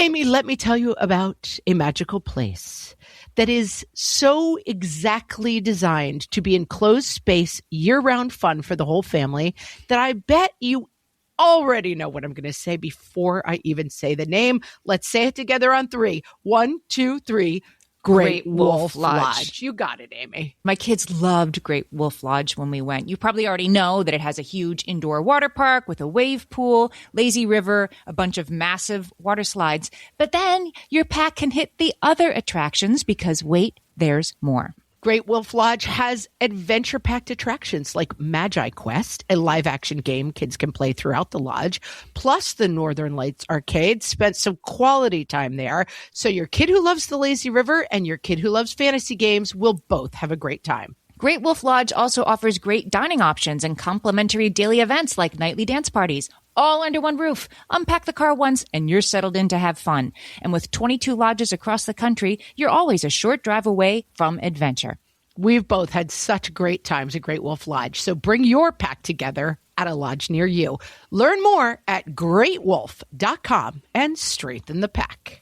Amy, let me tell you about a magical place that is so exactly designed to be enclosed space, year-round fun for the whole family that I bet you already know what I'm going to say before I even say the name. Let's say it together on 3. 1, 2, 3. Great Wolf Lodge. You got it, Amy. My kids loved Great Wolf Lodge when we went. You probably already know that it has a huge indoor water park with a wave pool, lazy river, a bunch of massive water slides. But then your pack can hit the other attractions because, wait, there's more. Great Wolf Lodge has adventure-packed attractions like Magi Quest, a live-action game kids can play throughout the lodge, plus the Northern Lights Arcade. Spent some quality time there, so your kid who loves the lazy river and your kid who loves fantasy games will both have a great time. Great Wolf Lodge also offers great dining options and complimentary daily events like nightly dance parties, all under one roof. Unpack the car once and you're settled in to have fun. And with 22 lodges across the country, you're always a short drive away from adventure. We've both had such great times at Great Wolf Lodge, so bring your pack together at a lodge near you. Learn more at greatwolf.com and strengthen the pack.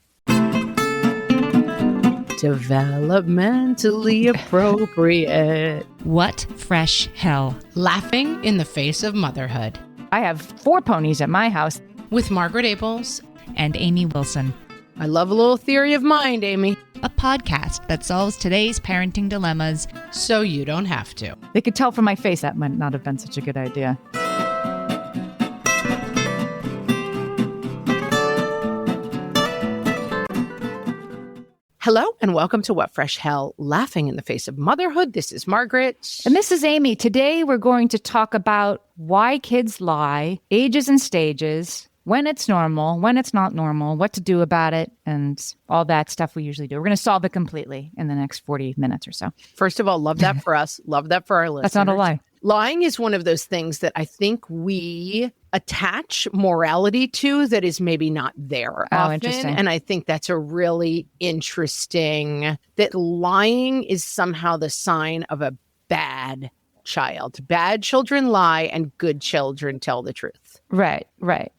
Developmentally appropriate. What fresh hell? Laughing in the face of motherhood. I have 4 ponies at my house. With Margaret Abels and Amy Wilson. I love a little theory of mind, Amy. A podcast that solves today's parenting dilemmas so you don't have to. They could tell from my face that might not have been such a good idea. Hello and welcome to What Fresh Hell, Laughing in the Face of Motherhood. This is Margaret. And this is Amy. Today we're going to talk about why kids lie, ages and stages, when it's normal, when it's not normal, what to do about it, and all that stuff we usually do. We're going to solve it completely in the next 40 minutes or so. First of all, love that for us. Love that for our listeners. That's not a lie. Lying is one of those things that I think we attach morality to that is maybe not there often. Interesting. And I think that's a really interesting, that lying is somehow the sign of a bad child. Bad children lie and good children tell the truth. Right.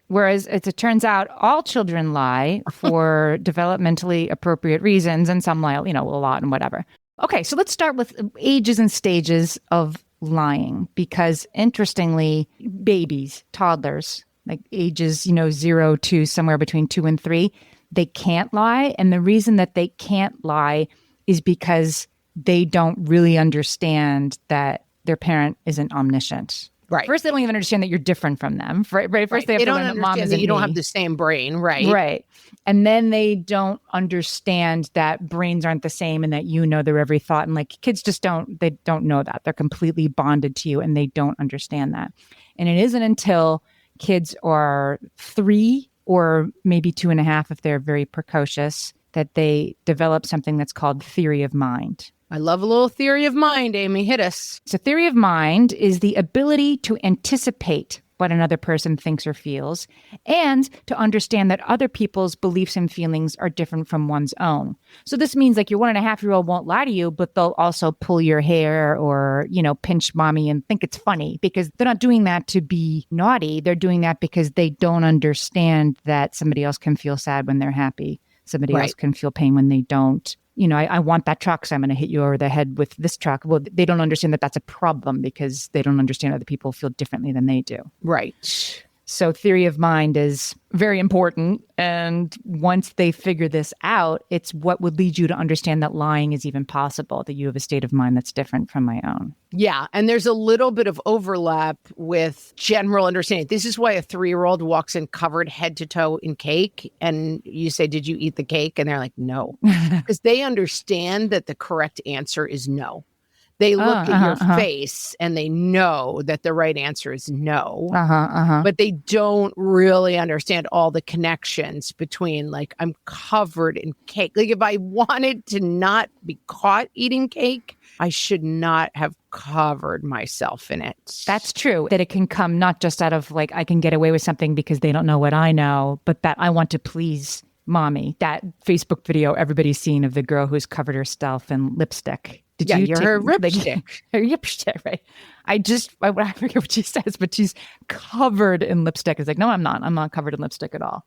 Whereas it turns out all children lie for developmentally appropriate reasons, and some lie, a lot and whatever. Okay, so let's start with ages and stages of lying, because interestingly, babies, toddlers, like ages, 0 to somewhere between 2 and 3, they can't lie. And the reason that they can't lie is because they don't really understand that their parent isn't omniscient. Right. First, they don't even understand that you're different from them. Right. First, they have to learn that mom isn't you don't me. have the same brain. Right. Right. And then they don't understand that brains aren't the same and that their every thought. And like kids just don't know that. They're completely bonded to you and they don't understand that. And it isn't until kids are 3 or maybe 2.5, if they're very precocious, that they develop something that's called theory of mind. I love a little theory of mind, Amy. Hit us. So theory of mind is the ability to anticipate what another person thinks or feels, and to understand that other people's beliefs and feelings are different from one's own. So this means like your 1.5-year-old won't lie to you, but they'll also pull your hair or, pinch mommy and think it's funny, because they're not doing that to be naughty. They're doing that because they don't understand that somebody else can feel sad when they're happy. Somebody else can feel pain when they don't. I want that truck, so I'm going to hit you over the head with this truck. Well, they don't understand that that's a problem because they don't understand other people feel differently than they do. Right. So theory of mind is very important. And once they figure this out, it's what would lead you to understand that lying is even possible, that you have a state of mind that's different from my own. Yeah. And there's a little bit of overlap with general understanding. This is why a 3-year-old walks in covered head to toe in cake. And you say, did you eat the cake? And they're like, no. Because they understand that the correct answer is no. They look at your face and they know that the right answer is no. But they don't really understand all the connections between, like, I'm covered in cake. Like, if I wanted to not be caught eating cake, I should not have covered myself in it. That's true. That it can come not just out of, like, I can get away with something because they don't know what I know, but that I want to please mommy. That Facebook video everybody's seen of the girl who's covered herself in lipstick. Her lipstick. Her lipstick, right? I forget what she says, but she's covered in lipstick. It's like, no, I'm not. I'm not covered in lipstick at all.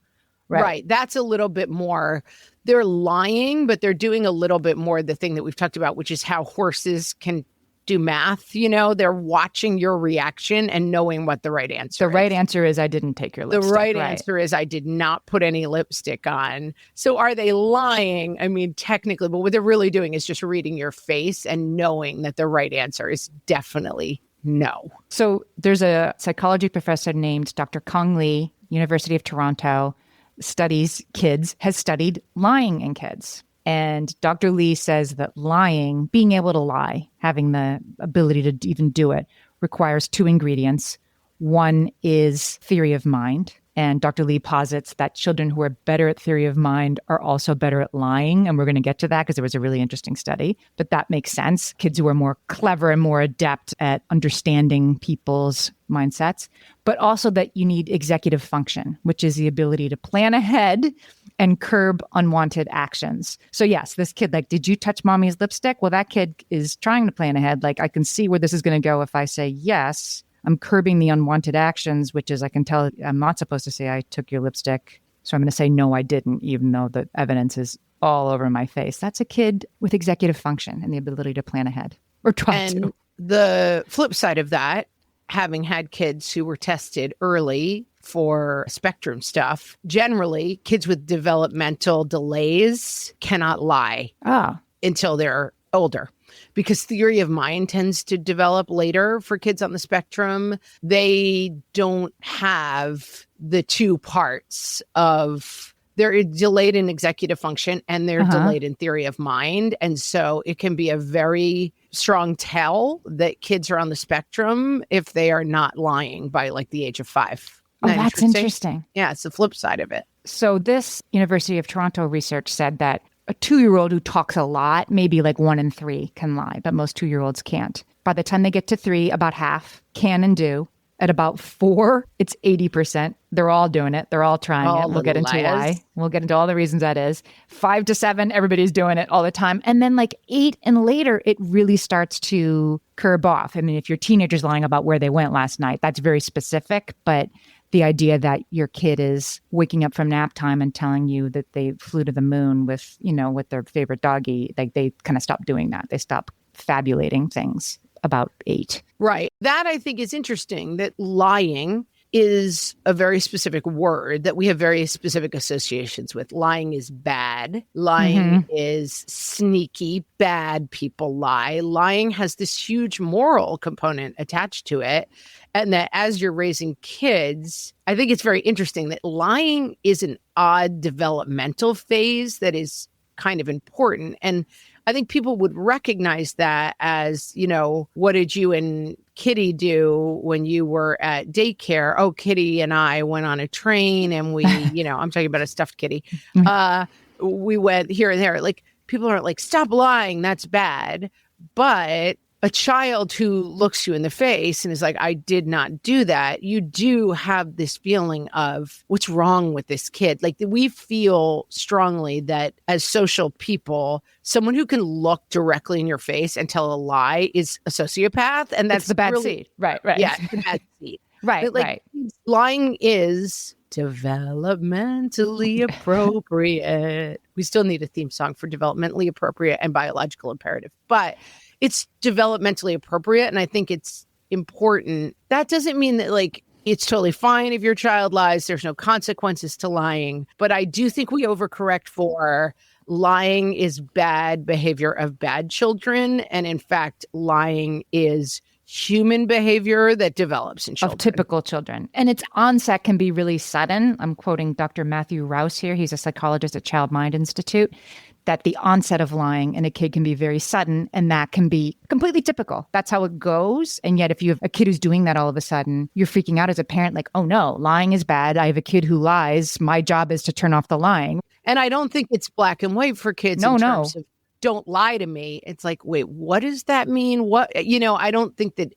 Right. That's a little bit more. They're lying, but they're doing a little bit more the thing that we've talked about, which is how horses can do math. They're watching your reaction and knowing what the right answer is. The right answer is I didn't take your lipstick. The right answer is I did not put any lipstick on. So are they lying? I mean, technically, but what they're really doing is just reading your face and knowing that the right answer is definitely no. So there's a psychology professor named Dr. Kong Lee, University of Toronto, has studied lying in kids. And Dr. Lee says that lying, being able to lie, having the ability to even do it, requires two ingredients. One is theory of mind. And Dr. Lee posits that children who are better at theory of mind are also better at lying. And we're going to get to that because it was a really interesting study. But that makes sense. Kids who are more clever and more adept at understanding people's mindsets. But also that you need executive function, which is the ability to plan ahead and curb unwanted actions. So yes, this kid, did you touch mommy's lipstick? Well, that kid is trying to plan ahead. I can see where this is going to go if I say yes. I'm curbing the unwanted actions, which is I can tell I'm not supposed to say I took your lipstick. So I'm going to say, no, I didn't, even though the evidence is all over my face. That's a kid with executive function and the ability to plan ahead or try to. The flip side of that, having had kids who were tested early for spectrum stuff, generally kids with developmental delays cannot lie until they're older. Because theory of mind tends to develop later for kids on the spectrum. They don't have the two parts of, they're delayed in executive function and they're delayed in theory of mind. And so it can be a very strong tell that kids are on the spectrum if they are not lying by the age of 5. Oh, that's interesting. Yeah, it's the flip side of it. So this University of Toronto research said that a 2-year-old who talks a lot, maybe 1 in 3 can lie, but most 2-year-olds can't. By the time they get to 3, about half can and do. At about 4, it's 80%. They're all doing it. They're all trying it. We'll get into why. We'll get into all the reasons that is. 5 to 7, everybody's doing it all the time. And then 8 and later, it really starts to curb off. I mean, if your teenager's lying about where they went last night, that's very specific, but the idea that your kid is waking up from nap time and telling you that they flew to the moon with their favorite doggy, they kind of stop doing that. They stop fabulating things about 8. Right. That I think is interesting, that lying is a very specific word that we have very specific associations with. Lying is bad. Lying is sneaky. Bad people lie. Lying has this huge moral component attached to it. And that as you're raising kids, I think it's very interesting that lying is an odd developmental phase that is kind of important. And I think people would recognize that as, what did you and Kitty do when you were at daycare? Oh, Kitty and I went on a train and we, I'm talking about a stuffed kitty. We went here and there. People are stop lying. That's bad. But a child who looks you in the face and is I did not do that, you do have this feeling of what's wrong with this kid. We feel strongly that as social people, someone who can look directly in your face and tell a lie is a sociopath. And that's the bad seed. Right. Yeah, the bad seed. Right, right. Lying is developmentally appropriate. We still need a theme song for developmentally appropriate and biological imperative, but it's developmentally appropriate. And I think it's important. That doesn't mean that it's totally fine if your child lies. There's no consequences to lying. But I do think we overcorrect for lying is bad behavior of bad children. And in fact, lying is human behavior that develops in children. Of typical children. And its onset can be really sudden. I'm quoting Dr. Matthew Rouse here. He's a psychologist at Child Mind Institute. That the onset of lying in a kid can be very sudden, and that can be completely typical. That's how it goes. And yet if you have a kid who's doing that all of a sudden, you're freaking out as a parent, oh no, lying is bad. I have a kid who lies. My job is to turn off the lying. And I don't think it's black and white for kids in terms of don't lie to me. It's wait, what does that mean? What, I don't think that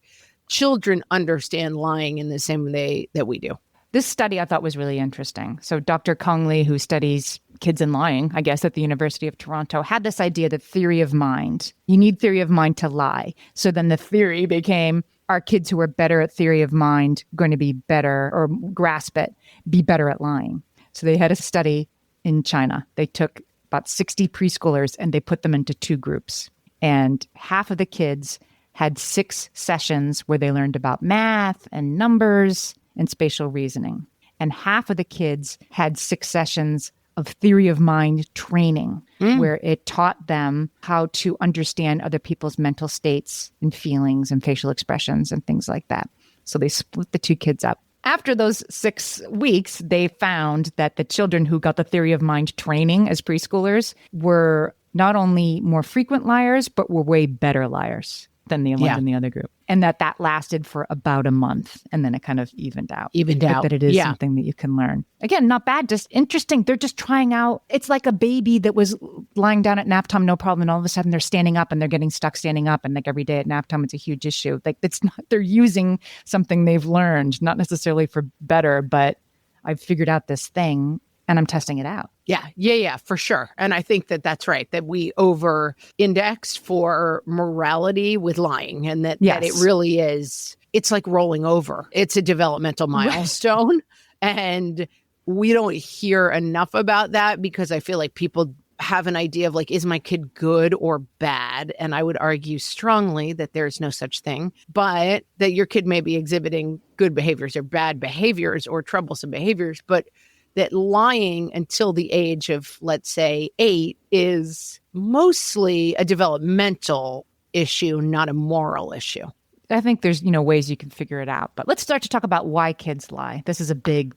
children understand lying in the same way that we do. This study I thought was really interesting. So Dr. Kong Lee, who studies kids and lying, I guess, at the University of Toronto, had this idea that theory of mind, you need theory of mind to lie. So then the theory became, are kids who are better at theory of mind going to be better or grasp it, be better at lying? So they had a study in China. They took about 60 preschoolers and they put them into 2 groups. And half of the kids had 6 sessions where they learned about math and numbers and spatial reasoning. And half of the kids had 6 sessions of theory of mind training, where it taught them how to understand other people's mental states and feelings and facial expressions and things like that. So they split the 2 kids up. After those 6 weeks, they found that the children who got the theory of mind training as preschoolers were not only more frequent liars, but were way better liars than the ones in the other group. And that lasted for about a month. And then it kind of evened out. But that it is something that you can learn. Again, not bad, just interesting. They're just trying out. It's like a baby that was lying down at nap time, no problem. And all of a sudden they're standing up and they're getting stuck standing up. And like every day at nap time, it's a huge issue. Like it's not, they're using something they've learned, not necessarily for better, but I've figured out this thing and I'm testing it out. Yeah, for sure. And I think that that's right, that we over-indexed for morality with lying and that it really is, it's like rolling over. It's a developmental milestone. And we don't hear enough about that because I feel like people have an idea of like, is my kid good or bad? And I would argue strongly that there's no such thing, but that your kid may be exhibiting good behaviors or bad behaviors or troublesome behaviors, but that lying until the age of, let's say, 8 is mostly a developmental issue, not a moral issue. I think there's, ways you can figure it out. But let's start to talk about why kids lie. This is a big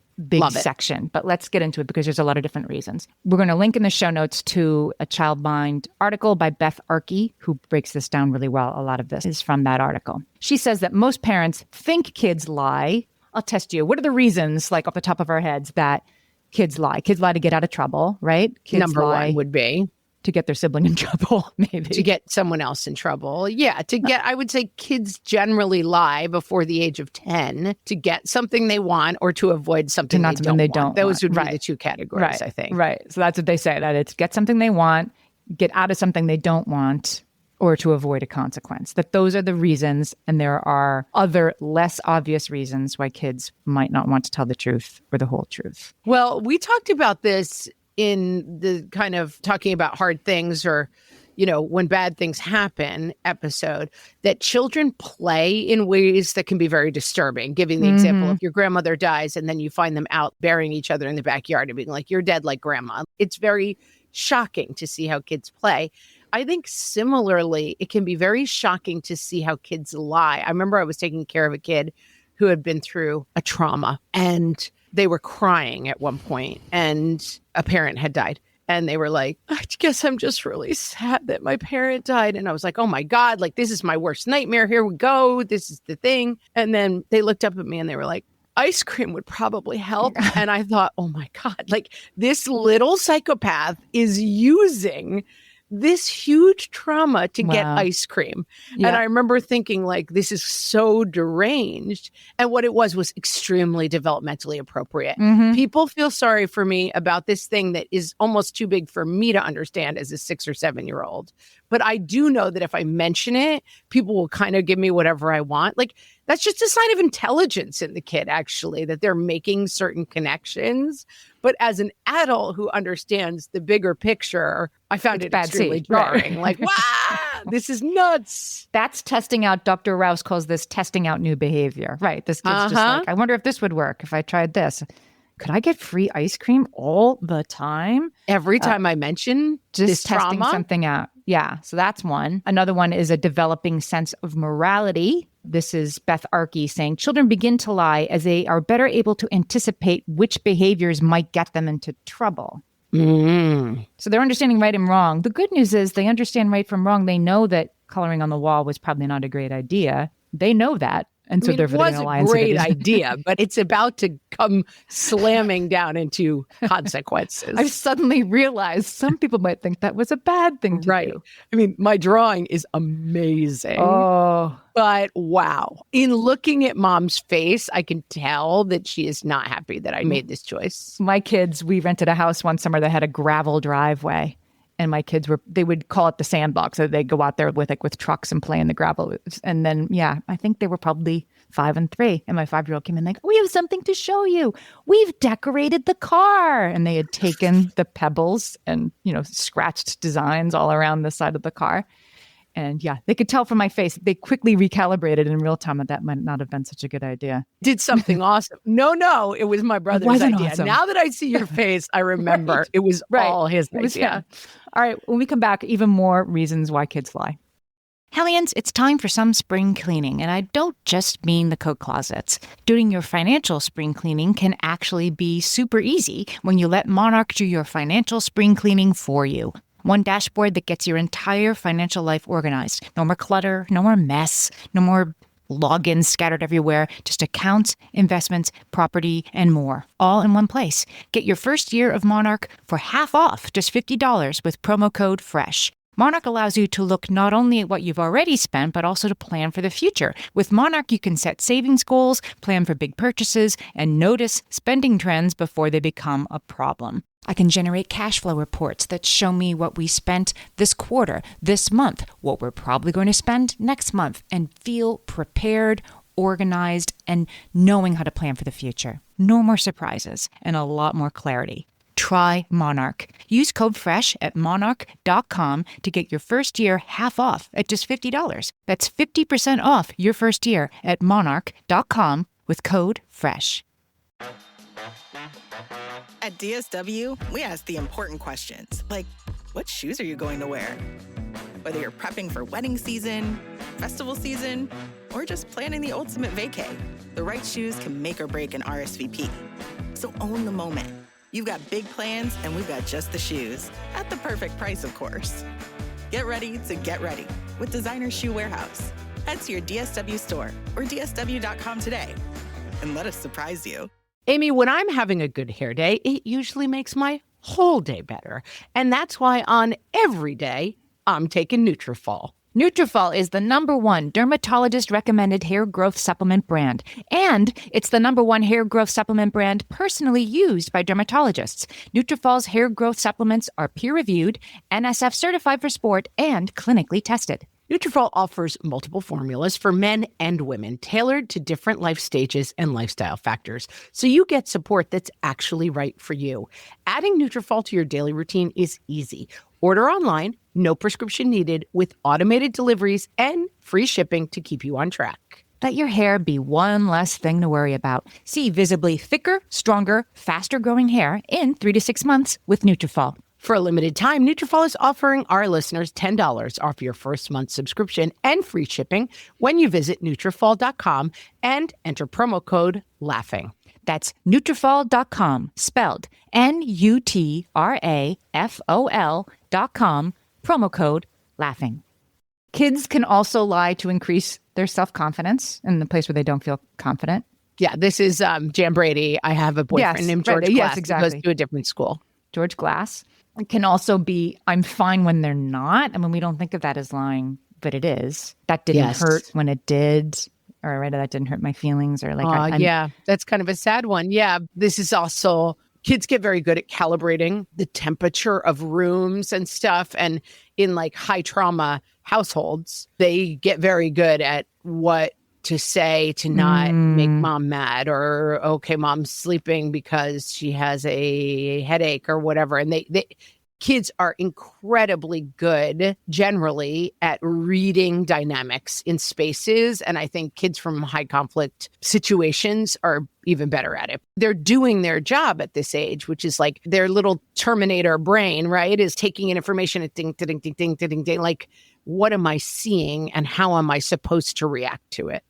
section, but let's get into it because there's a lot of different reasons. We're going to link in the show notes to a Child Mind article by Beth Arkey, who breaks this down really well. A lot of this is from that article. She says that most parents think kids lie. I'll test you. What are the reasons, like off the top of our heads, that kids lie? Kids lie to get out of trouble, right? Kids Number lie one would be to get their sibling in trouble, maybe. To get someone else in trouble. Yeah, I would say kids generally lie before the age of 10 to get something they want or to avoid something they don't want. Those would be the 2 categories, I think. Right. So that's what they say, that it's get something they want, get out of something they don't want, or to avoid a consequence. That those are the reasons, and there are other less obvious reasons why kids might not want to tell the truth or the whole truth. Well, we talked about this in the kind of talking about hard things or, when bad things happen episode, that children play in ways that can be very disturbing. Giving the example, if your grandmother dies and then you find them out burying each other in the backyard and being like, you're dead like grandma. It's very shocking to see how kids play. I think similarly, it can be very shocking to see how kids lie. I remember I was taking care of a kid who had been through a trauma and they were crying at one point and a parent had died. And they were like, I guess I'm just really sad that my parent died. And I was like, oh my God, like this is my worst nightmare. Here we go. This is the thing. And then they looked up at me and they were like, ice cream would probably help. And I thought, oh my God, like this little psychopath is using this huge trauma to get ice cream. Yeah. And I remember thinking like, this is so deranged. And what it was extremely developmentally appropriate. People feel sorry for me about this thing that is almost too big for me to understand as a 6 or 7-year-old. But I do know that if I mention it, people will kind of give me whatever I want. Like, that's just a sign of intelligence in the kid, actually, that they're making certain connections. But as an adult who understands the bigger picture, I found it extremely jarring. Like, wow, this is nuts. That's testing out. Dr. Rouse calls this testing out new behavior. Right. This kid's just like, I wonder if this would work if I tried this. Could I get free ice cream all the time? Every time I mention just this testing trauma? Something out. Yeah. So that's one. Another one is a developing sense of morality. This is Beth Arkey saying children begin to lie as they are better able to anticipate which behaviors might get them into trouble. So they're understanding right and wrong. The good news is they understand right from wrong. They know that coloring on the wall was probably not a great idea. They know that. And so therefore it was a great idea, but it's about to come slamming down into consequences. I've suddenly realized some people might think that was a bad thing to do. I mean, my drawing is amazing. Oh. But wow. In looking at mom's face, I can tell that she is not happy that I made this choice. My kids, we rented a house one summer that had a gravel driveway. And my kids they would call it the sandbox. So they'd go out there with trucks and play in the gravel. And then, I think they were probably 5 and 3. And my 5-year-old came in like, we have something to show you. We've decorated the car. And they had taken the pebbles and, scratched designs all around the side of the car. And yeah, they could tell from my face. They quickly recalibrated in real time that might not have been such a good idea. Did something awesome. No, it was my brother's idea. Awesome. Now that I see your face, I remember Right. it was all his idea. All right, when we come back, even more reasons why kids lie. Hellions, it's time for some spring cleaning, and I don't just mean the coat closets. Doing your financial spring cleaning can actually be super easy when you let Monarch do your financial spring cleaning for you. One dashboard that gets your entire financial life organized. No more clutter, no more mess, no more logins scattered everywhere, just accounts, investments, property, and more, all in one place. Get your first year of Monarch for half off, just $50 with promo code FRESH. Monarch allows you to look not only at what you've already spent, but also to plan for the future. With Monarch, you can set savings goals, plan for big purchases, and notice spending trends before they become a problem. I can generate cash flow reports that show me what we spent this quarter, this month, what we're probably going to spend next month, and feel prepared, organized, and knowing how to plan for the future. No more surprises and a lot more clarity. Try Monarch. Use code FRESH at monarch.com to get your first year half off at just $50. That's 50% off your first year at monarch.com with code FRESH. At DSW, we ask the important questions, like, what shoes are you going to wear? Whether you're prepping for wedding season, festival season, or just planning the ultimate vacay, the right shoes can make or break an RSVP. So own the moment. You've got big plans, and we've got just the shoes. At the perfect price, of course. Get ready to get ready with Designer Shoe Warehouse. Head to your DSW store or dsw.com today and let us surprise you. Amy, when I'm having a good hair day, it usually makes my whole day better. And that's why on every day, I'm taking Nutrafol. Nutrafol is the #1 dermatologist-recommended hair growth supplement brand. And it's the #1 hair growth supplement brand personally used by dermatologists. Nutrafol's hair growth supplements are peer-reviewed, NSF certified for sport, and clinically tested. Nutrafol offers multiple formulas for men and women, tailored to different life stages and lifestyle factors, so you get support that's actually right for you. Adding Nutrafol to your daily routine is easy. Order online, no prescription needed, with automated deliveries and free shipping to keep you on track. Let your hair be one less thing to worry about. See visibly thicker, stronger, faster-growing hair in 3 to 6 months with Nutrafol. For a limited time, Nutrafol is offering our listeners $10 off your first month subscription and free shipping when you visit Nutrafol.com and enter promo code LAUGHING. That's Nutrafol.com, spelled Nutrafol.com, promo code LAUGHING. Kids can also lie to increase their self-confidence in the place where they don't feel confident. Yeah, this is Jan Brady. I have a boyfriend named George Glass. Yes, exactly. He goes to a different school. George Glass. It can also be, I'm fine when they're not. I mean, we don't think of that as lying, but it is. That didn't hurt when it did. Or right, that didn't hurt my feelings. Or like, yeah, that's kind of a sad one. Yeah, this is also, kids get very good at calibrating the temperature of rooms and stuff. And in like high trauma households, they get very good at what to say to not make mom mad, or, okay, mom's sleeping because she has a headache or whatever. And they kids are incredibly good generally at reading dynamics in spaces. And I think kids from high conflict situations are even better at it. They're doing their job at this age, which is like their little Terminator brain, right? Is taking in information and ding, ding, ding, ding, ding, ding, like, what am I seeing and how am I supposed to react to it?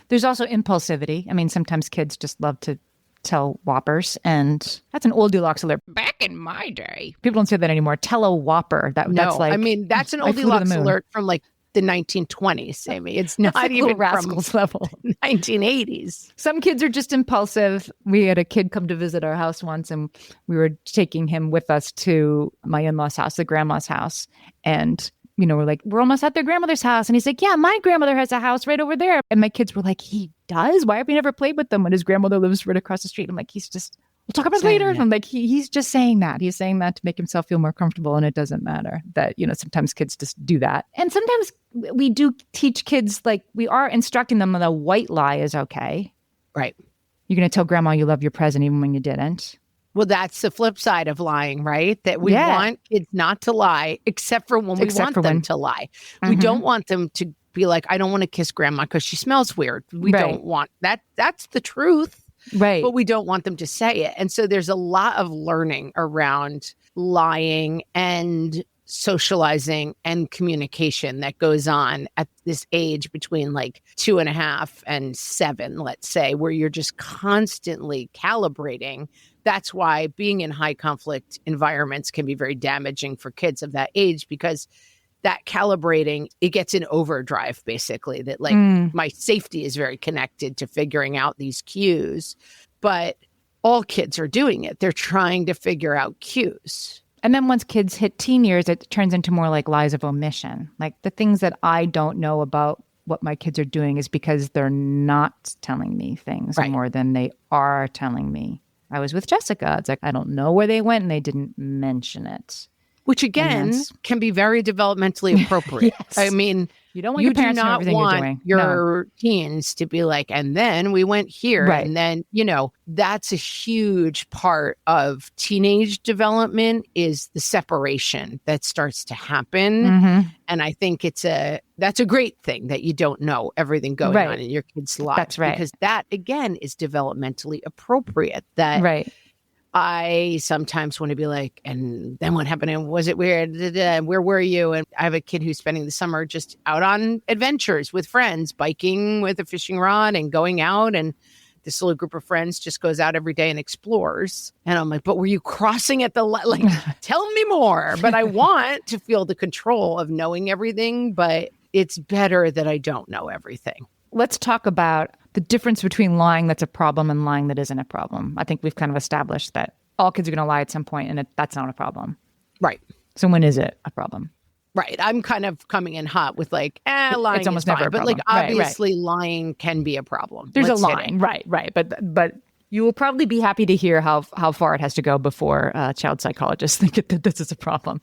There's also impulsivity. I mean, sometimes kids just love to tell whoppers, and that's an oldie locks alert. Back in my day, people don't say that anymore. Tell a whopper. That's like, I mean, that's an oldie locks alert from like the 1920s, Amy. It's not like even Rascals from level. 1980s. Some kids are just impulsive. We had a kid come to visit our house once, and we were taking him with us to my in-laws' house, the grandma's house. And, we're like, we're almost at their grandmother's house. And he's like, yeah, my grandmother has a house right over there. And my kids were like, he does? Why have we never played with them when his grandmother lives right across the street? I'm like, he's just we'll talk about it later. I'm like, he's just saying that. He's saying that to make himself feel more comfortable. And it doesn't matter that, sometimes kids just do that. And sometimes we do teach kids, like we are instructing them that a white lie is okay. Right. You're going to tell grandma you love your present even when you didn't. Well, that's the flip side of lying, right? That we want kids not to lie, except for when we want them to lie. We don't want them to be like, I don't want to kiss grandma because she smells weird. We don't want that. That's the truth. Right. But we don't want them to say it. And so there's a lot of learning around lying and socializing and communication that goes on at this age between like 2.5 and 7, let's say, where you're just constantly calibrating. That's why being in high conflict environments can be very damaging for kids of that age, because that calibrating, it gets in overdrive, basically, that like my safety is very connected to figuring out these cues. But all kids are doing it. They're trying to figure out cues. And then once kids hit teen years, it turns into more like lies of omission. Like the things that I don't know about what my kids are doing is because they're not telling me things more than they are telling me. I was with Jessica. It's like, I don't know where they went and they didn't mention it. Which again can be very developmentally appropriate. Yes. I mean, you don't want your parents to know everything you're doing. Your teens to be like, and then we went here. Right. And then, that's a huge part of teenage development, is the separation that starts to happen. And I think that's a great thing that you don't know everything going on in your kids' lives. That's right. Because that, again, is developmentally appropriate. That I sometimes want to be like, and then what happened? And was it weird? Where were you? And I have a kid who's spending the summer just out on adventures with friends, biking with a fishing rod and going out. And this little group of friends just goes out every day and explores. And I'm like, but were you crossing at the like, tell me more. But I want to feel the control of knowing everything, but it's better that I don't know everything. Let's talk about the difference between lying that's a problem and lying that isn't a problem. I think we've kind of established that all kids are going to lie at some point, and that's not a problem. Right. So when is it a problem? Right. I'm kind of coming in hot with like, lying it's almost is fine. never a but problem. like, obviously lying can be a problem. There's a line. Right. But you will probably be happy to hear how far it has to go before child psychologists think that this is a problem.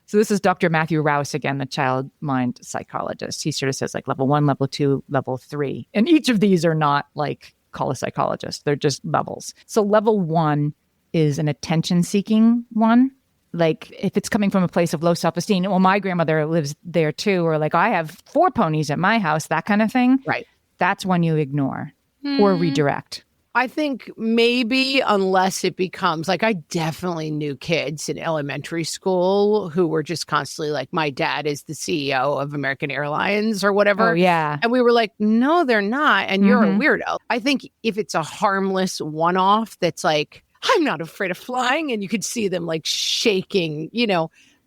So this is Dr. Matthew Rouse, again, the child mind psychologist. He sort of says like level 1, level 2, level 3. And each of these are not like call a psychologist. They're just levels. So level 1 is an attention-seeking one. Like if it's coming from a place of low self-esteem, well, my grandmother lives there too, or like I have 4 ponies at my house, that kind of thing. Right. That's when you ignore or redirect. I think maybe unless it becomes like, I definitely knew kids in elementary school who were just constantly like, my dad is the CEO of American Airlines or whatever. Oh, yeah. And we were like, no, they're not. And you're a weirdo. I think if it's a harmless one-off that's like, I'm not afraid of flying, and you could see them like shaking,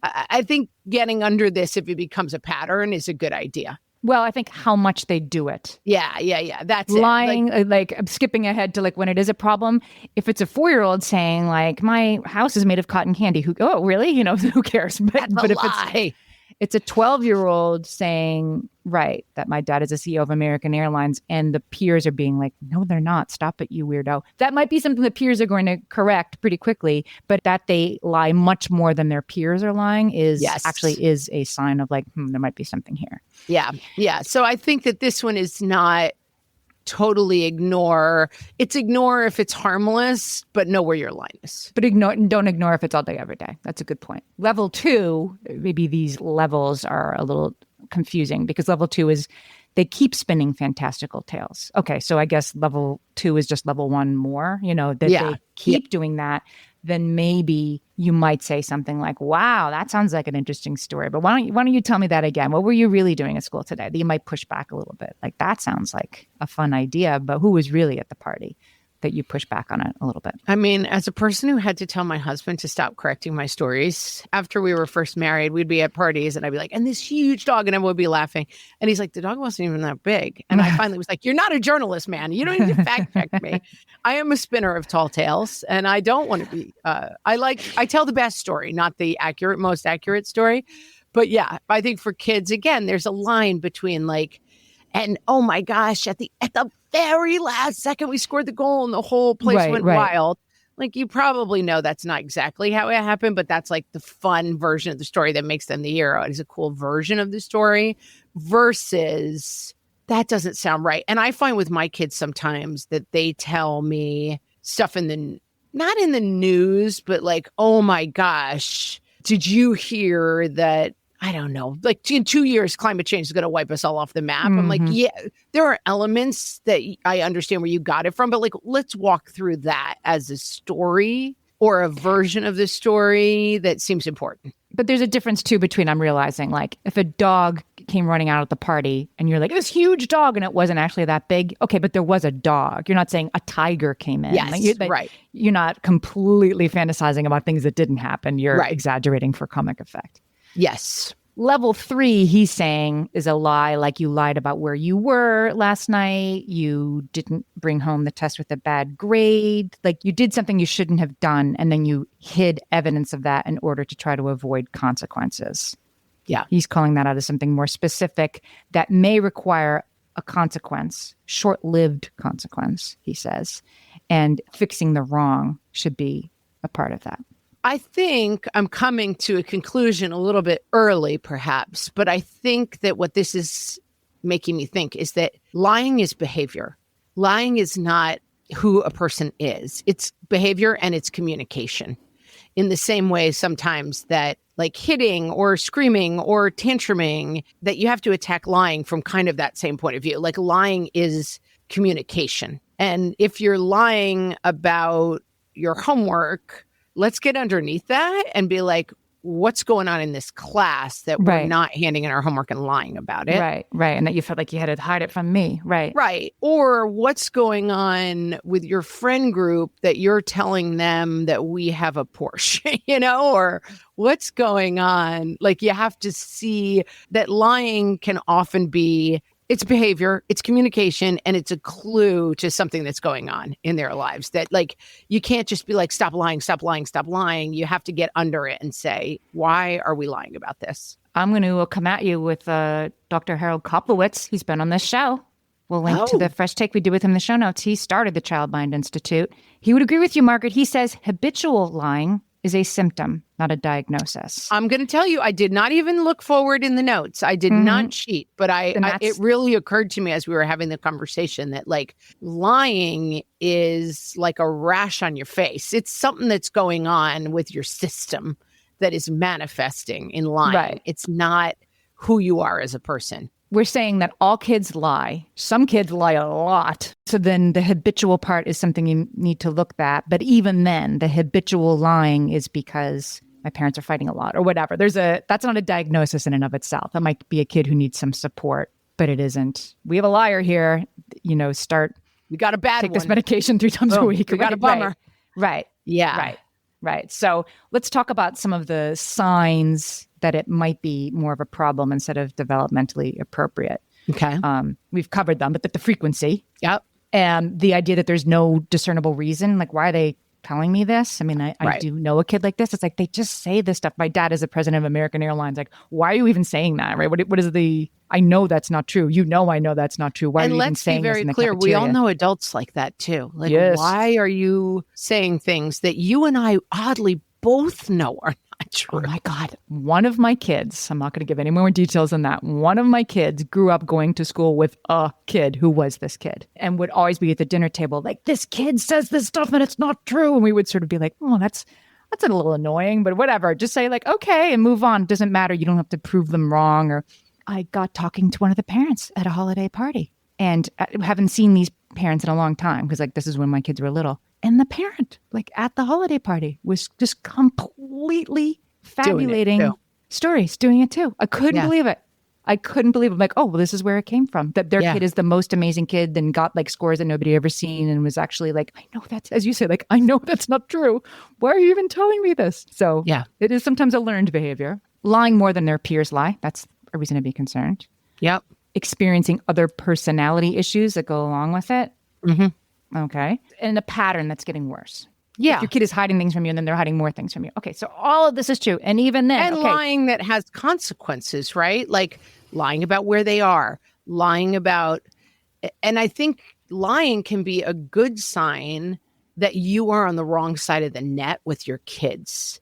I think getting under this, if it becomes a pattern, is a good idea. Well, I think how much they do it. Yeah. That's lying, like I'm skipping ahead to like when it is a problem. If it's a 4-year-old saying like, my house is made of cotton candy, oh, really? Who cares? But if it's a 12-year-old saying, right, that my dad is a CEO of American Airlines, and the peers are being like, no, they're not. Stop it, you weirdo. That might be something the peers are going to correct pretty quickly, but that they lie much more than their peers are lying actually is a sign of like, there might be something here. Yeah. So I think that this one is not totally ignore. It's ignore if it's harmless, but know where your line is. But don't ignore if it's all day, every day. That's a good point. Level 2, maybe these levels are a little confusing because level 2 is they keep spinning fantastical tales. Okay, so I guess level 2 is just level 1 more, they keep doing that. Then maybe you might say something like, wow, that sounds like an interesting story. But why don't you tell me that again? What were you really doing at school today? That you might push back a little bit. Like, that sounds like a fun idea, but who was really at the party? That you push back on it a little bit. I mean, as a person who had to tell my husband to stop correcting my stories, after we were first married, we'd be at parties and I'd be like, and this huge dog, and everyone would be laughing. And he's like, the dog wasn't even that big. And I finally was like, you're not a journalist, man. You don't need to fact check me. I am a spinner of tall tales, and I don't want to be, I tell the best story, not the most accurate story. But yeah, I think for kids, again, there's a line between like, and oh my gosh, at the very last second we scored the goal and the whole place went wild. Like, you probably know that's not exactly how it happened, but that's like the fun version of the story that makes them the hero. It is a cool version of the story versus that doesn't sound right. And I find with my kids sometimes that they tell me stuff not in the news, but like, oh my gosh, did you hear that? I don't know, like in 2 years, climate change is going to wipe us all off the map. I'm like, yeah, there are elements that I understand where you got it from, but like, let's walk through that as a story or a version of the story that seems important. But there's a difference too between, I'm realizing, like if a dog came running out at the party and you're like, this huge dog, and it wasn't actually that big. Okay, but there was a dog. You're not saying a tiger came in. Yes, right. You're not completely fantasizing about things that didn't happen. You're exaggerating for comic effect. Yes. Level 3, he's saying, is a lie, like you lied about where you were last night. You didn't bring home the test with a bad grade. Like you did something you shouldn't have done, and then you hid evidence of that in order to try to avoid consequences. Yeah. He's calling that out as something more specific that may require a consequence, short-lived consequence, he says. And fixing the wrong should be a part of that. I think I'm coming to a conclusion a little bit early, perhaps, but I think that what this is making me think is that lying is behavior. Lying is not who a person is. It's behavior and it's communication. In the same way sometimes that like hitting or screaming or tantruming, that you have to attack lying from kind of that same point of view. Like lying is communication. And if you're lying about your homework, let's get underneath that and be like, what's going on in this class that we're not handing in our homework and lying about it? Right. And that you felt like you had to hide it from me. Right. Or what's going on with your friend group that you're telling them that we have a Porsche, or what's going on? Like you have to see that lying can often be it's behavior, it's communication, and it's a clue to something that's going on in their lives that like, you can't just be like, stop lying, stop lying, stop lying. You have to get under it and say, why are we lying about this? I'm going to come at you with Dr. Harold Koplowitz. He's been on this show. We'll link to the fresh take we did with him in the show notes. He started the Child Mind Institute. He would agree with you, Margaret. He says habitual lying is a symptom, not a diagnosis. I'm going to tell you, I did not even look forward in the notes. I did not cheat, but it really occurred to me as we were having the conversation that like lying is like a rash on your face. It's something that's going on with your system that is manifesting in lying. Right. It's not who you are as a person. We're saying that all kids lie. Some kids lie a lot. So then the habitual part is something you need to look at. But even then, the habitual lying is because my parents are fighting a lot or whatever. That's not a diagnosis in and of itself. That might be a kid who needs some support, but it isn't. We have a liar here. We got a bad take this medication 3 times a week. We got a bummer. Right. Yeah. Right. So let's talk about some of the signs that it might be more of a problem instead of developmentally appropriate. Okay. We've covered them, but the frequency. Yep. And the idea that there's no discernible reason, like why are they telling me this? I mean, I do know a kid like this. It's like they just say this stuff. My dad is the president of American Airlines. Like, why are you even saying that? Right? What is the? I know that's not true. I know that's not true. Why are you even saying this in the cafeteria? And let's be very clear. We all know adults like that too. Like, why are you saying things that you and I oddly both know are not true? Oh my God. One of my kids, I'm not going to give any more details than that. One of my kids grew up going to school with a kid who was this kid and would always be at the dinner table like, this kid says this stuff and it's not true. And we would sort of be like, oh, that's a little annoying, but whatever. Just say like, okay, and move on. Doesn't matter. You don't have to prove them wrong. Or I got talking to one of the parents at a holiday party and I haven't seen these parents in a long time because like this is when my kids were little. And the parent, like at the holiday party, was just completely fabulating stories, doing it too. I couldn't believe it. I couldn't believe it. I'm like, oh, well, this is where it came from. That their kid is the most amazing kid and got like scores that nobody ever seen and was actually like, I know that's, as you say, like, I know that's not true. Why are you even telling me this? So it is sometimes a learned behavior. Lying more than their peers lie. That's a reason to be concerned. Yep. Experiencing other personality issues that go along with it. Mm-hmm. Okay. And a pattern that's getting worse. Yeah. If your kid is hiding things from you and then they're hiding more things from you. Okay. So all of this is true. And even then. And lying that has consequences, right? Like lying about where they are, lying about. And I think lying can be a good sign that you are on the wrong side of the net with your kids.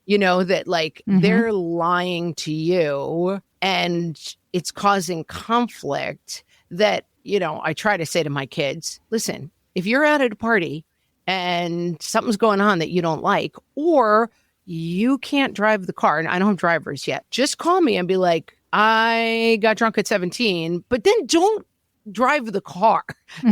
You know, that like they're lying to you and it's causing conflict that, you know, I try to say to my kids, listen, if you're out at a party and something's going on that you don't like, or you can't drive the car, and I don't have drivers yet, just call me and be like, I got drunk at 17, but then don't drive the car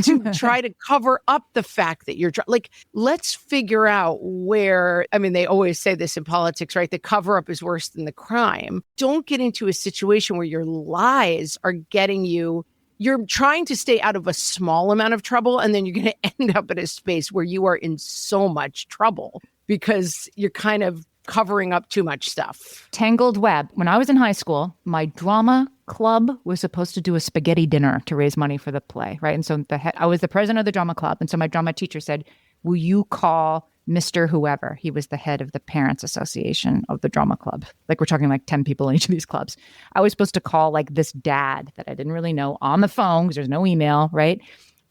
to try to cover up the fact that you're like, let's figure out where, I mean, they always say this in politics, right? The cover up is worse than the crime. Don't get into a situation where your lies are getting you. You're trying to stay out of a small amount of trouble, and then you're going to end up in a space where you are in so much trouble because you're kind of covering up too much stuff. Tangled web. When I was in high school, my drama club was supposed to do a spaghetti dinner to raise money for the play, right? And so I was the president of the drama club. And so my drama teacher said, will you call Mr. Whoever? He was the head of the parents association of the drama club. Like we're talking like 10 people in each of these clubs. I was supposed to call like this dad that I didn't really know on the phone because there's no email, right?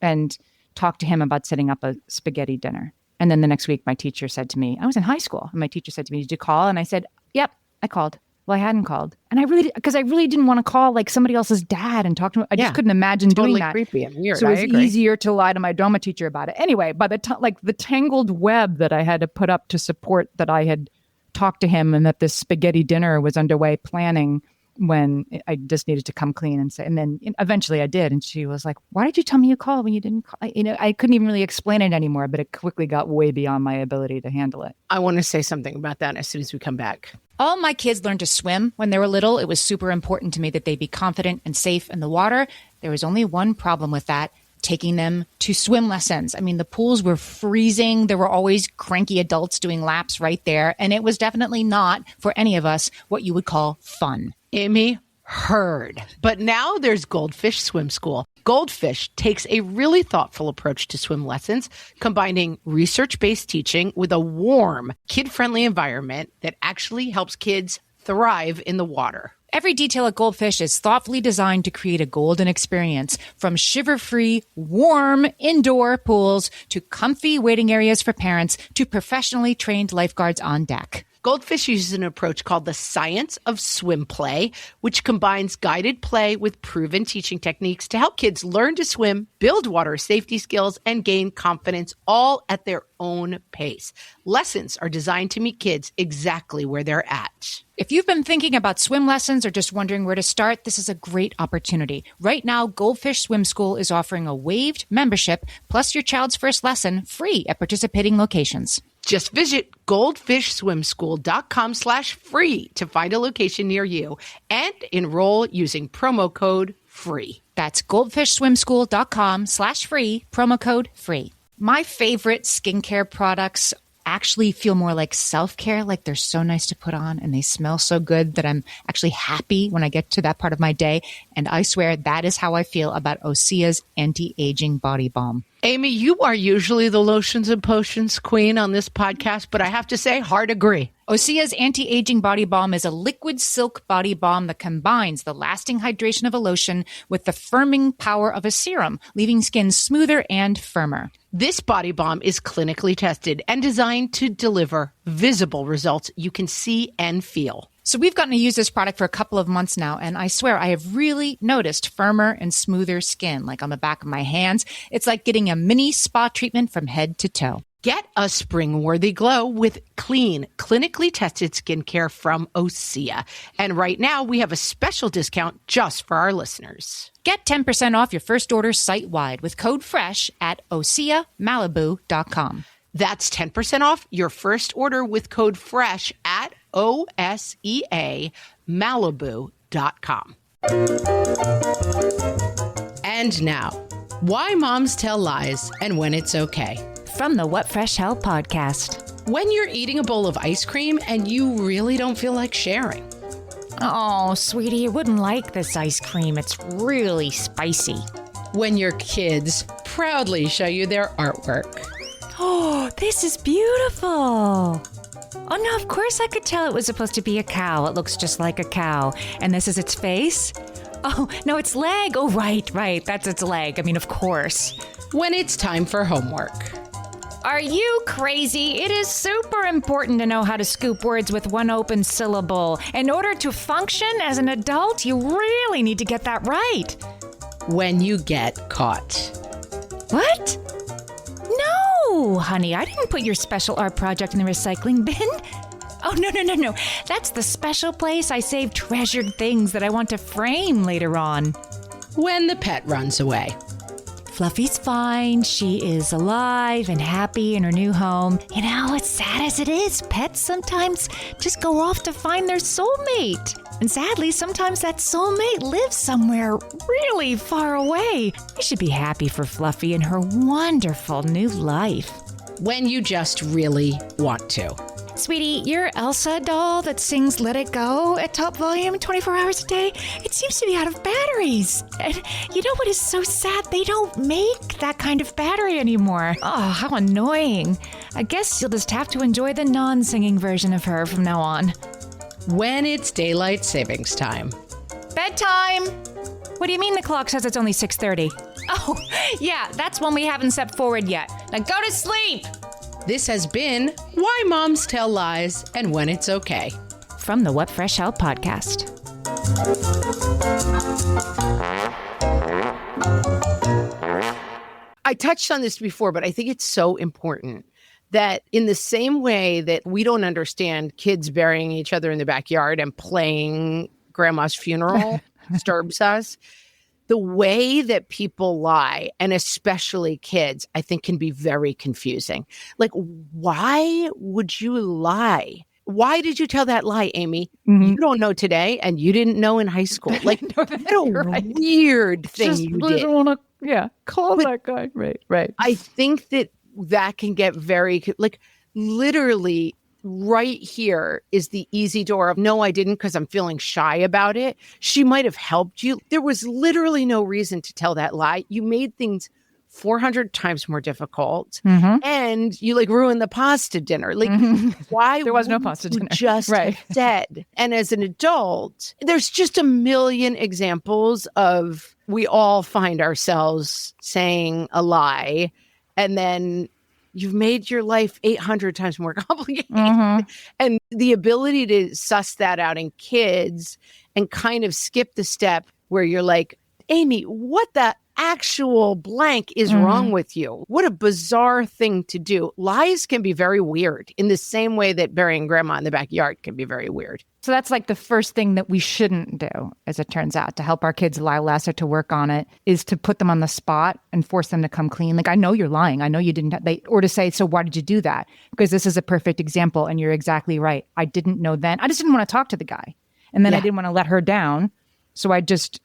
And talk to him about setting up a spaghetti dinner. And then the next week, my teacher said to me, I was in high school, and my teacher said to me, did you call? And I said, yep, I called. Well, I hadn't called. And I really didn't want to call like somebody else's dad and talk to him. I just couldn't imagine doing that. Creepy and weird. So it was easier to lie to my drama teacher about it. Anyway, by the time, like the tangled web that I had to put up to support that I had talked to him and that this spaghetti dinner was underway planning when I just needed to come clean and say, and then eventually I did. And she was like, why did you tell me you called when you didn't call? You know, I couldn't even really explain it anymore, but it quickly got way beyond my ability to handle it. I want to say something about that as soon as we come back. All my kids learned to swim when they were little. It was super important to me that they be confident and safe in the water. There was only one problem with that: taking them to swim lessons. I mean, the pools were freezing. There were always cranky adults doing laps right there. And it was definitely not, for any of us, what you would call fun. Amy, heard. But now there's Goldfish Swim School. Goldfish takes a really thoughtful approach to swim lessons, combining research-based teaching with a warm, kid-friendly environment that actually helps kids thrive in the water. Every detail at Goldfish is thoughtfully designed to create a golden experience, from shiver-free, warm indoor pools to comfy waiting areas for parents to professionally trained lifeguards on deck. Goldfish uses an approach called the science of swim play, which combines guided play with proven teaching techniques to help kids learn to swim, build water safety skills, and gain confidence, all at their own pace. Lessons are designed to meet kids exactly where they're at. If you've been thinking about swim lessons or just wondering where to start, this is a great opportunity. Right now, Goldfish Swim School is offering a waived membership plus your child's first lesson free at participating locations. Just visit goldfishswimschool.com/free to find a location near you and enroll using promo code FREE. That's goldfishswimschool.com/free, promo code FREE. My favorite skincare products actually feel more like self-care, like they're so nice to put on and they smell so good that I'm actually happy when I get to that part of my day. And I swear that is how I feel about Osea's anti-aging body balm. Amy, you are usually the lotions and potions queen on this podcast, but I have to say, hard agree. Osea's anti-aging body balm is a liquid silk body balm that combines the lasting hydration of a lotion with the firming power of a serum, leaving skin smoother and firmer. This body balm is clinically tested and designed to deliver visible results you can see and feel. So we've gotten to use this product for a couple of months now, and I swear I have really noticed firmer and smoother skin, like on the back of my hands. It's like getting a mini spa treatment from head to toe. Get a spring-worthy glow with clean, clinically tested skincare from Osea. And right now, we have a special discount just for our listeners. Get 10% off your first order site-wide with code FRESH at OseaMalibu.com. That's 10% off your first order with code FRESH at OSEAMalibu.com. And now, why moms tell lies and when it's okay. From the What Fresh Hell podcast. When you're eating a bowl of ice cream and you really don't feel like sharing. Oh, sweetie, you wouldn't like this ice cream. It's really spicy. When your kids proudly show you their artwork. Oh, this is beautiful. Oh, no, of course I could tell it was supposed to be a cow. It looks just like a cow. And this is its face? Oh, no, its leg. Oh, right. That's its leg. I mean, of course. When it's time for homework. Are you crazy? It is super important to know how to scoop words with one open syllable. In order to function as an adult, you really need to get that right. When you get caught. What? No, honey, I didn't put your special art project in the recycling bin. Oh, no. That's the special place I save treasured things that I want to frame later on. When the pet runs away. Fluffy's fine. She is alive and happy in her new home. You know, as sad as it is, pets sometimes just go off to find their soulmate. And sadly, sometimes that soulmate lives somewhere really far away. You should be happy for Fluffy and her wonderful new life. When you just really want to. Sweetie, your Elsa doll that sings Let It Go at top volume 24 hours a day, it seems to be out of batteries. And you know what is so sad? They don't make that kind of battery anymore. Oh, how annoying. I guess you'll just have to enjoy the non-singing version of her from now on. When it's daylight savings time. Bedtime! What do you mean the clock says it's only 6:30? Oh, yeah, that's one we haven't stepped forward yet. Now go to sleep! This has been Why Moms Tell Lies and When It's Okay. From the What Fresh Hell podcast. I touched on this before, but I think it's so important that in the same way that we don't understand kids burying each other in the backyard and playing grandma's funeral disturbs us, the way that people lie, and especially kids, I think can be very confusing. Like, why would you lie? Why did you tell that lie, Amy? Mm-hmm. You don't know today, and you didn't know in high school. Like, what a weird thing you did. Call that guy. Right. I think that can get very, like, literally right here is the easy door of, no, I didn't because I'm feeling shy about it. She might have helped you. There was literally no reason to tell that lie. You made things 400 times more difficult, and you like ruined the pasta dinner. Like, why? There was no pasta dinner. Just said. And as an adult, there's just a million examples of we all find ourselves saying a lie, and then you've made your life 800 times more complicated. And the ability to suss that out in kids and kind of skip the step where you're like, Amy, what the actual blank is wrong with you? What a bizarre thing to do. Lies can be very weird in the same way that burying grandma in the backyard can be very weird. So that's like the first thing that we shouldn't do, as it turns out, to help our kids lie less or to work on it, is to put them on the spot and force them to come clean. Like, I know you're lying. I know you didn't, or to say, so why did you do that? Because this is a perfect example and you're exactly right. I didn't know then. I just didn't want to talk to the guy. And then I didn't want to let her down. So I just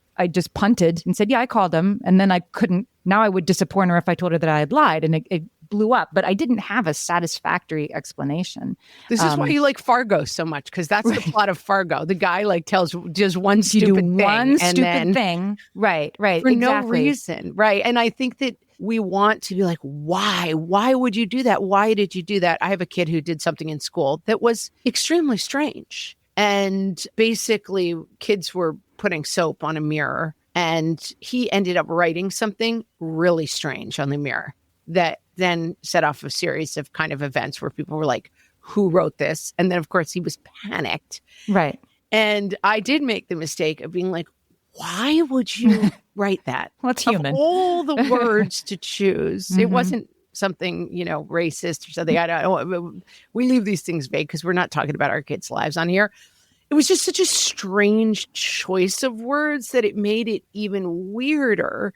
punted and said, yeah, I called him. And then I couldn't. Now I would disappoint her if I told her that I had lied, and it blew up. But I didn't have a satisfactory explanation. This is why you like Fargo so much, because that's the plot of Fargo. The guy like tells just one stupid thing. Right. For no reason. Right. And I think that we want to be like, why? Why would you do that? Why did you do that? I have a kid who did something in school that was extremely strange. And basically, kids were putting soap on a mirror, and he ended up writing something really strange on the mirror that then set off a series of kind of events where people were like, who wrote this? And then, of course, he was panicked. Right. And I did make the mistake of being like, why would you write that? What's human? Of all the words to choose, it wasn't something, racist or something. I don't. We leave these things vague because we're not talking about our kids' lives on here. It was just such a strange choice of words that it made it even weirder.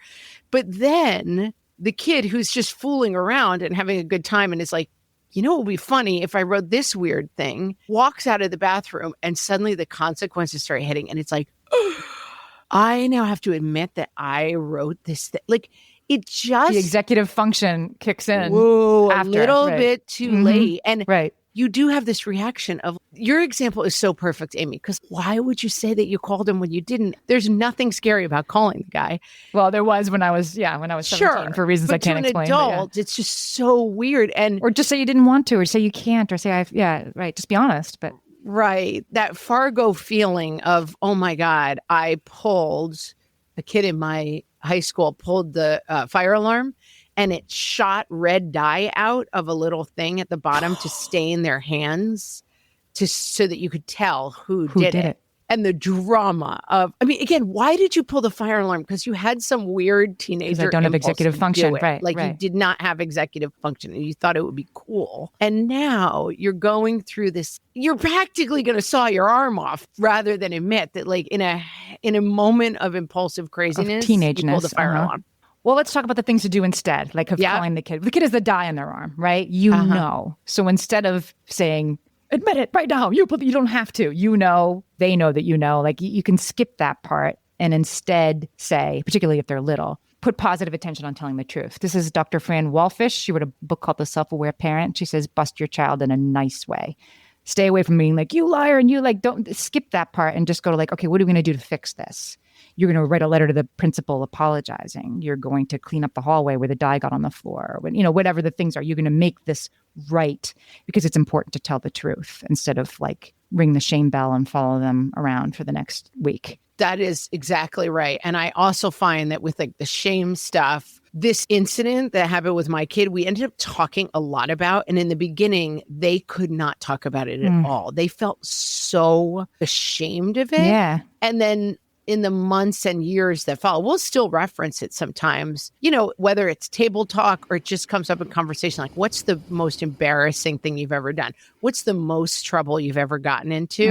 But then the kid who's just fooling around and having a good time and is like, it would be funny if I wrote this weird thing, walks out of the bathroom, and suddenly the consequences start hitting. And it's like, I now have to admit that I wrote this thing. Like, it just... The executive function kicks in. Whoa, a little bit too late. And right. You do have this reaction of, your example is so perfect, Amy, because why would you say that you called him when you didn't? There's nothing scary about calling the guy. Well, there was when I was 17, for reasons I can't explain. To an adult, it's just so weird. Or just say you didn't want to, or say you can't, or say, just be honest. But right. That Fargo feeling of, oh my God, a kid in my high school pulled the fire alarm, and it shot red dye out of a little thing at the bottom to stain their hands so that you could tell who did it. And the drama of, I mean, again, why did you pull the fire alarm? Because you had some weird teenager. I don't have executive function, right? Like you did not have executive function and you thought it would be cool. And now you're going through this, you're practically going to saw your arm off rather than admit that like in a moment of impulsive craziness, teenageness, you pull the fire alarm. Well, let's talk about the things to do instead, like calling the kid. The kid has the dye on their arm, right? You know. So instead of saying, admit it right now, you don't have to. You know, they know that you know. Like you can skip that part and instead say, particularly if they're little, put positive attention on telling the truth. This is Dr. Fran Walfish. She wrote a book called The Self-Aware Parent. She says, bust your child in a nice way. Stay away from being like, you liar, and you like, don't skip that part and just go to like, okay, what are we going to do to fix this? You're going to write a letter to the principal apologizing. You're going to clean up the hallway where the dye got on the floor. When, whatever the things are, you're going to make this right because it's important to tell the truth instead of like ring the shame bell and follow them around for the next week. That is exactly right. And I also find that with like the shame stuff, this incident that happened with my kid, we ended up talking a lot about. And in the beginning, they could not talk about it at all. They felt so ashamed of it. Yeah. And then in the months and years that follow, we'll still reference it sometimes, whether it's table talk or it just comes up in conversation, like what's the most embarrassing thing you've ever done? What's the most trouble you've ever gotten into?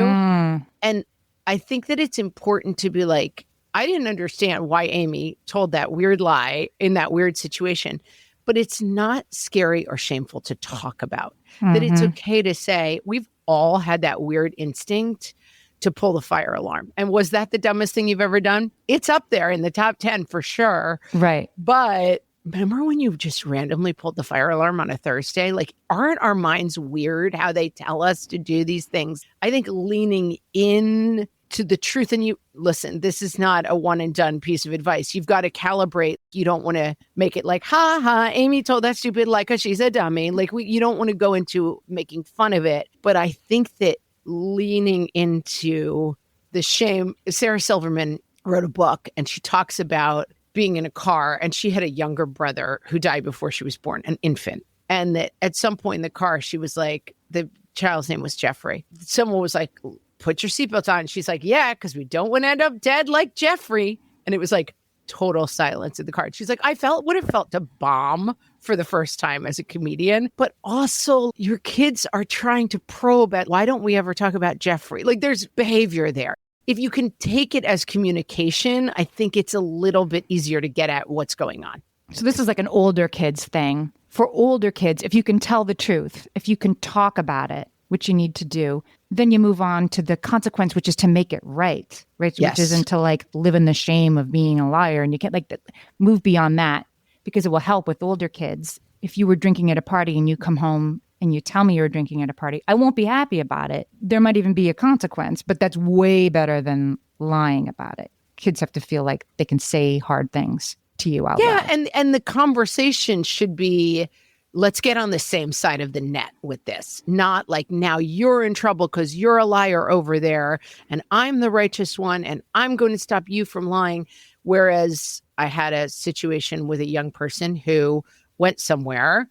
And I think that it's important to be like, I didn't understand why Amy told that weird lie in that weird situation, but it's not scary or shameful to talk about. That it's okay to say, we've all had that weird instinct to pull the fire alarm. And was that the dumbest thing you've ever done? It's up there in the top 10 for sure. Right. But remember when you just randomly pulled the fire alarm on a Thursday? Like, aren't our minds weird how they tell us to do these things? I think leaning in to the truth, and you listen, this is not a one and done piece of advice. You've got to calibrate. You don't want to make it like, Amy told that stupid lie because she's a dummy. Like you don't want to go into making fun of it. But I think that leaning into the shame, Sarah Silverman wrote a book and she talks about being in a car and she had a younger brother who died before she was born, an infant. And that at some point in the car, she was like, the child's name was Jeffrey. Someone was like, put your seatbelt on. She's like, yeah, because we don't want to end up dead like Jeffrey. And it was like total silence in the car. She's like, I felt what it felt to bomb for the first time as a comedian. But also your kids are trying to probe at, why don't we ever talk about Jeffrey? Like there's behavior there. If you can take it as communication, I think it's a little bit easier to get at what's going on. So this is like an older kids thing. For older kids, if you can tell the truth, if you can talk about it, which you need to do, then you move on to the consequence, which is to make it right? Yes. Which isn't to like live in the shame of being a liar. And you can't like move beyond that because it will help with older kids. If you were drinking at a party and you come home and you tell me you were drinking at a party, I won't be happy about it. There might even be a consequence, but that's way better than lying about it. Kids have to feel like they can say hard things to you out loud. Yeah, and the conversation should be, let's get on the same side of the net with this. Not like, now you're in trouble because you're a liar over there and I'm the righteous one and I'm going to stop you from lying. Whereas I had a situation with a young person who went somewhere,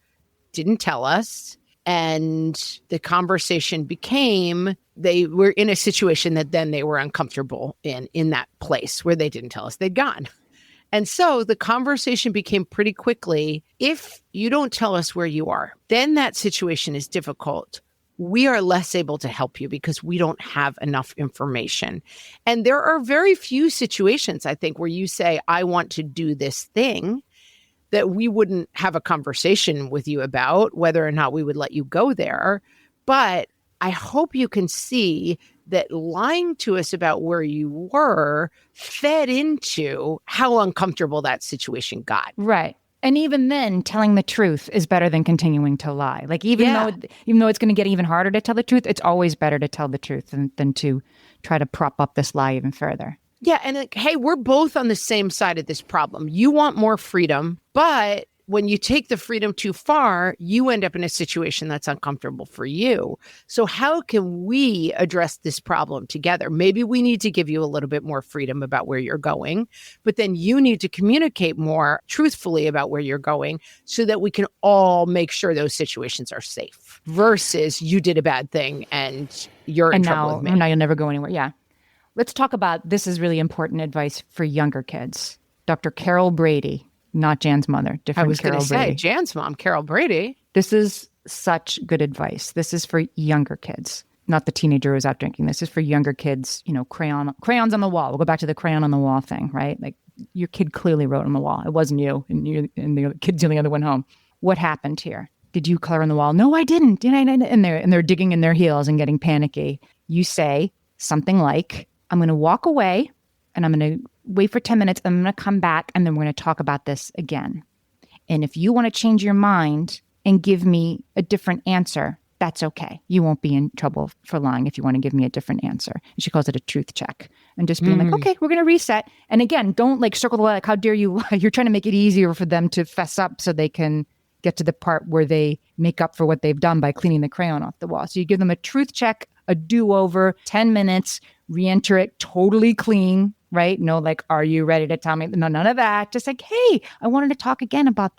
didn't tell us, and the conversation became, they were in a situation that then they were uncomfortable in that place where they didn't tell us they'd gone. And so the conversation became pretty quickly, if you don't tell us where you are, then that situation is difficult. We are less able to help you because we don't have enough information. And there are very few situations, I think, where you say, I want to do this thing, that we wouldn't have a conversation with you about whether or not we would let you go there. But I hope you can see that lying to us about where you were fed into how uncomfortable that situation got. Right. And even then, telling the truth is better than continuing to lie. Like even though it's going to get even harder to tell the truth, it's always better to tell the truth than to try to prop up this lie even further. Yeah. And like, hey, we're both on the same side of this problem. You want more freedom, but when you take the freedom too far, you end up in a situation that's uncomfortable for you. So how can we address this problem together? Maybe we need to give you a little bit more freedom about where you're going, but then you need to communicate more truthfully about where you're going so that we can all make sure those situations are safe versus you did a bad thing and you're in trouble with me. Now you'll never go anywhere. Yeah. Let's talk about, this is really important advice for younger kids. Dr. Carol Brady, not Jan's mother, different I was going Carol to say, Brady. Jan's mom, Carol Brady. This is such good advice. This is for younger kids, not the teenager who's out drinking. This is for younger kids, crayons on the wall. We'll go back to the crayon on the wall thing, right? Like your kid clearly wrote on the wall. It wasn't you, and the other kid's the other one home. What happened here? Did you color on the wall? No, I didn't. And they're digging in their heels and getting panicky. You say something like, I'm going to walk away and I'm going to wait for 10 minutes. I'm going to come back and then we're going to talk about this again. And if you want to change your mind and give me a different answer, that's okay. You won't be in trouble for lying if you want to give me a different answer. And she calls it a truth check. And just being like, okay, we're going to reset. And again, don't like circle the lie, like, how dare you lie? You're trying to make it easier for them to fess up so they can get to the part where they make up for what they've done by cleaning the crayon off the wall. So you give them a truth check, a do-over, 10 minutes, re-enter it totally clean, right? No, like, are you ready to tell me? No, none of that. Just like, hey, I wanted to talk again about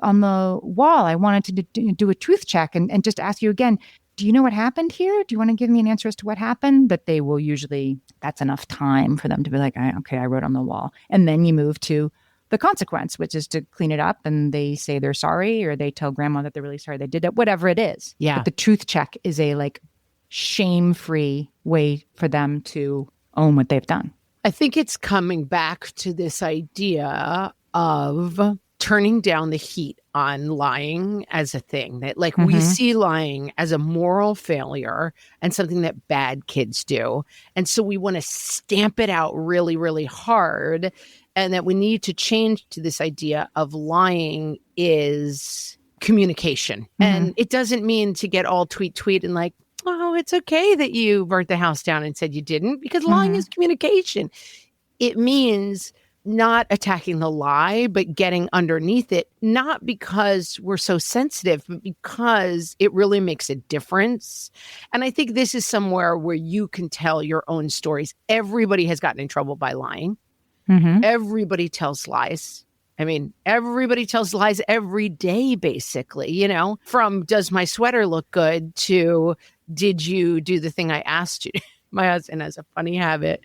on the wall. I wanted to do a truth check and just ask you again, do you know what happened here? Do you want to give me an answer as to what happened? That they will usually, that's enough time for them to be like, okay, I wrote on the wall. And then you move to the consequence, which is to clean it up, and they say they're sorry, or they tell grandma that they're really sorry they did it, whatever it is. Yeah. But the truth check is a like shame-free way for them to own what they've done. I think it's coming back to this idea of turning down the heat on lying as a thing that like we see lying as a moral failure and something that bad kids do. And so we want to stamp it out really, really hard. And that we need to change to this idea of lying is communication. And it doesn't mean to get all tweet and like, oh, it's okay that you burnt the house down and said you didn't, because lying is communication. It means not attacking the lie, but getting underneath it, not because we're so sensitive, but because it really makes a difference. And I think this is somewhere where you can tell your own stories. Everybody has gotten in trouble by lying. Everybody tells lies. I mean, everybody tells lies every day, basically, from does my sweater look good to did you do the thing I asked you? My husband has a funny habit,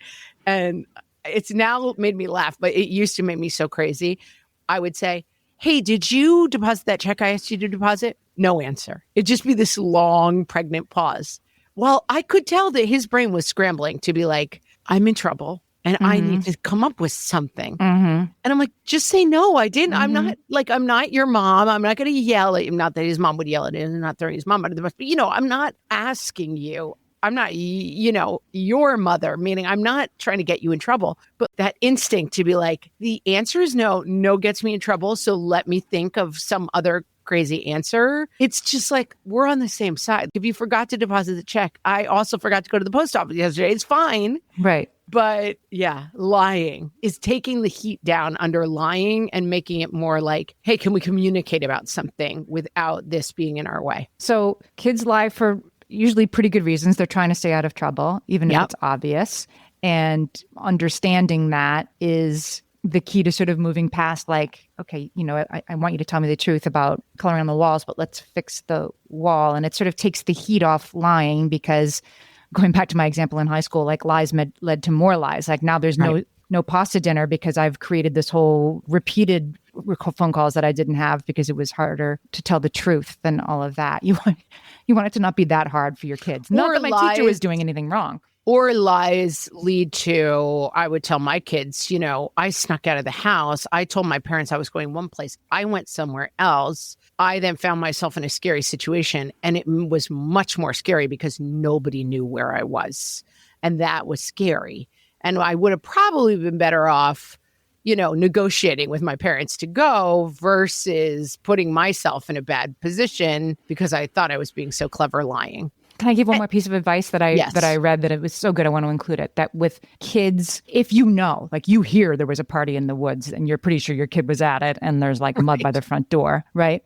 and it's now made me laugh, but it used to make me so crazy. I would say, hey, did you deposit that check I asked you to deposit? No answer. It'd just be this long, pregnant pause. Well, I could tell that his brain was scrambling to be like, I'm in trouble. And I need to come up with something. And I'm like, just say no, I didn't. I'm not your mom. I'm not going to yell at him. Not that his mom would yell at him and not throwing his mom under the bus. But, I'm not asking you. I'm not, your mother, meaning I'm not trying to get you in trouble. But that instinct to be like, the answer is no. No gets me in trouble. So let me think of some other crazy answer. It's just like, we're on the same side. If you forgot to deposit the check, I also forgot to go to the post office yesterday. It's fine. Right. But yeah, lying is taking the heat down under lying and making it more like, hey, can we communicate about something without this being in our way? So kids lie for usually pretty good reasons. They're trying to stay out of trouble, even if it's obvious. And understanding that is the key to sort of moving past like, okay, I want you to tell me the truth about coloring on the walls, but let's fix the wall. And it sort of takes the heat off lying, because going back to my example in high school, like lies led to more lies. Like now there's no pasta dinner because I've created this whole repeated phone calls that I didn't have because it was harder to tell the truth than all of that. You want it to not be that hard for your kids. Not that my teacher was doing anything wrong. Or lies lead to, I would tell my kids, I snuck out of the house. I told my parents I was going one place. I went somewhere else. I then found myself in a scary situation, and it was much more scary because nobody knew where I was. And that was scary. And I would have probably been better off, negotiating with my parents to go versus putting myself in a bad position because I thought I was being so clever lying. Can I give one more piece of advice that I Yes. read that it was so good I want to include it? That with kids, if you know, like you hear there was a party in the woods and you're pretty sure your kid was at it and there's like mud by the front door, right?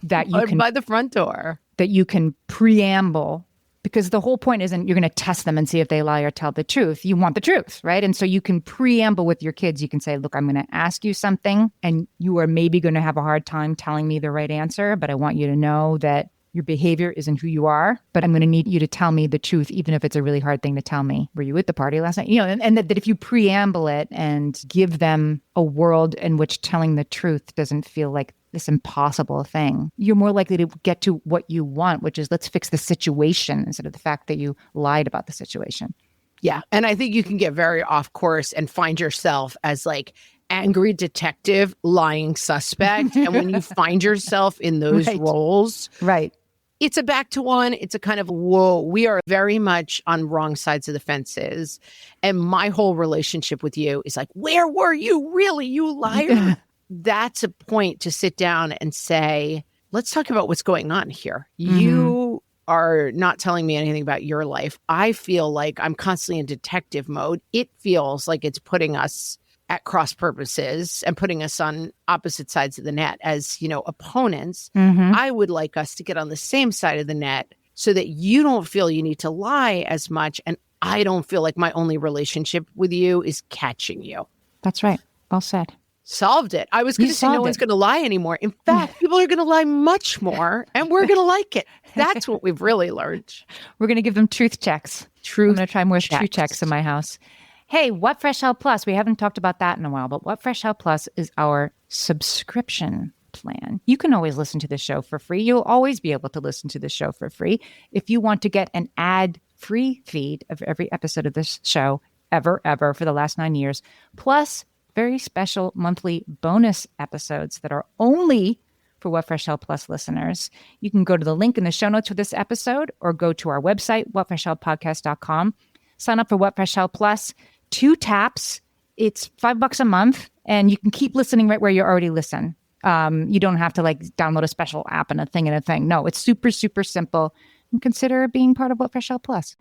That you can by the front door. That you can preamble, because the whole point isn't you're going to test them and see if they lie or tell the truth. You want the truth, right? And so you can preamble with your kids. You can say, look, I'm going to ask you something and you are maybe going to have a hard time telling me the right answer, but I want you to know that your behavior isn't who you are, but I'm going to need you to tell me the truth, even if it's a really hard thing to tell me. Were you at the party last night? And that if you preamble it and give them a world in which telling the truth doesn't feel like this impossible thing, you're more likely to get to what you want, which is let's fix the situation instead of the fact that you lied about the situation. Yeah. And I think you can get very off course and find yourself as like angry detective, lying suspect. And when you find yourself in those roles, right. It's a back to one. It's a kind of, whoa, we are very much on wrong sides of the fences. And my whole relationship with you is like, where were you really, you liar? That's a point to sit down and say, let's talk about what's going on here. Mm-hmm. You are not telling me anything about your life. I feel like I'm constantly in detective mode. It feels like it's putting us at cross purposes and putting us on opposite sides of the net as, opponents. Mm-hmm. I would like us to get on the same side of the net so that you don't feel you need to lie as much. And I don't feel like my only relationship with you is catching you. That's right. Well said. Solved it. I was going to say no one's going to lie anymore. In fact, people are going to lie much more and we're going to like it. That's what we've really learned. We're going to give them truth checks. I'm going to try more truth checks in my house. Hey, What Fresh Hell Plus? We haven't talked about that in a while, but What Fresh Hell Plus is our subscription plan. You can always listen to the show for free. You'll always be able to listen to the show for free. If you want to get an ad-free feed of every episode of this show ever for the last 9 years, plus very special monthly bonus episodes that are only for What Fresh Hell Plus listeners, you can go to the link in the show notes for this episode or go to our website, whatfreshhellpodcast.com. Sign up for What Fresh Hell Plus. 2 taps. It's $5 a month, and you can keep listening right where you already listen. You don't have to download a special app and a thing. No, it's super, super simple. And consider being part of What Fresh Hell Plus.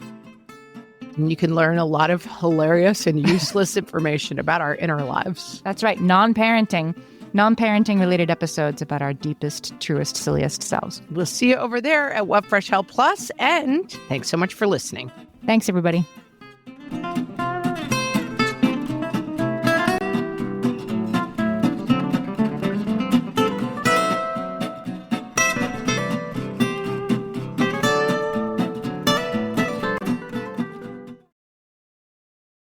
And you can learn a lot of hilarious and useless information about our inner lives. That's right. Non-parenting related episodes about our deepest, truest, silliest selves. We'll see you over there at What Fresh Hell Plus, and thanks so much for listening. Thanks, everybody.